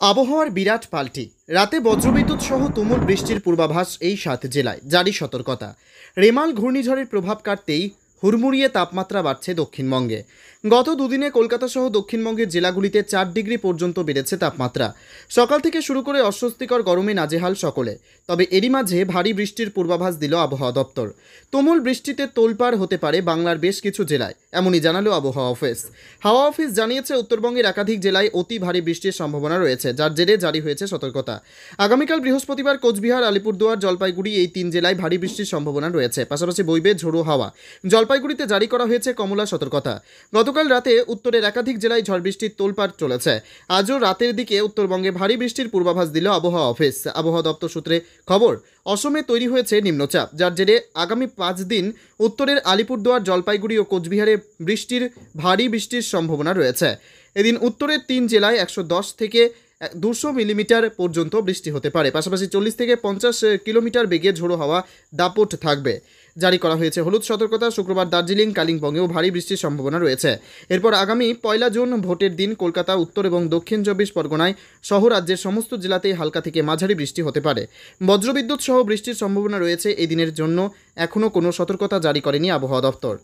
আবহাওয়ার বিরাট পাল্টি। রাতে বজ্রবিদ্যুৎ সহ তুমুল বৃষ্টির পূর্বাভাস এই 7 জেলায়, জারি সতর্কতা। রেমাল ঘূর্ণিঝড়ের প্রভাব কাটতেই হুড়মুড়িয়ে তাপমাত্রা বাড়ছে দক্ষিণবঙ্গে। গত দুদিনে কলকাতা সহ দক্ষিণবঙ্গের জেলাগুলিতে 4 ডিগ্রি পর্যন্ত বেড়েছে তাপমাত্রা। সকাল থেকে শুরু করে অস্বস্তিকর গরমে নাজেহাল সকলে। তবে এরই মাঝে ভারী বৃষ্টির পূর্বাভাস দিল আবহাওয়া দপ্তর। তুমুল বৃষ্টিতে তোলপাড় হতে পারে বাংলার বেশ কিছু জেলায়, এমনই জানালো আবহাওয়া অফিস। হাওয়া অফিস জানিয়েছে, উত্তরবঙ্গের একাধিক জেলায় অতি ভারী বৃষ্টির সম্ভাবনা রয়েছে, যার জেরে জারি হয়েছে সতর্কতা। আগামীকাল বৃহস্পতিবার কোচবিহার, আলিপুরদুয়ার, জলপাইগুড়ি এই 3 জেলায় ভারী বৃষ্টির সম্ভাবনা রয়েছে। পাশাপাশি বইবে ঝোড়ো হাওয়া। জলপাইগুড়িতে জারি করা হয়েছে কমলা সতর্কতা। গতকাল রাতে উত্তরের একাধিক জেলায় ঝড় বৃষ্টির তোলপাড় চলেছে। আজও রাতের দিকে উত্তরবঙ্গে ভারী বৃষ্টির পূর্বাভাস দিল আবহাওয়া অফিস। আবহাওয়া দপ্তর সূত্রে খবর, অসমে তৈরি হয়েছে নিম্নচাপ, যার জেরে আগামী 5 দিন উত্তরের আলিপুরদুয়ার, জলপাইগুড়ি ও কোচবিহারে ভারী বৃষ্টির সম্ভাবনা রয়েছে। এদিন উত্তরের 3 জেলায় 110 থেকে 200 মিলিমিটার পর্যন্ত বৃষ্টি হতে পারে। পাশাপাশি 40 থেকে 50 কিলোমিটার বেগে ঝোড়ো হাওয়া দাপট থাকবে। জারি করা হয়েছে হলুদ সতর্কতা। শুক্রবার দার্জিলিং, কালিম্পংয়েও ভারী বৃষ্টির সম্ভাবনা রয়েছে। এরপর আগামী 1 জুন ভোটের দিন কলকাতা, উত্তর এবং দক্ষিণ 24 পরগনায় সহ রাজ্যের সমস্ত জেলাতেই হালকা থেকে মাঝারি বৃষ্টি হতে পারে। বজ্রবিদ্যুৎ সহ বৃষ্টির সম্ভাবনা রয়েছে। এই দিনের জন্য এখনও কোনো সতর্কতা জারি করেনি আবহাওয়া দপ্তর।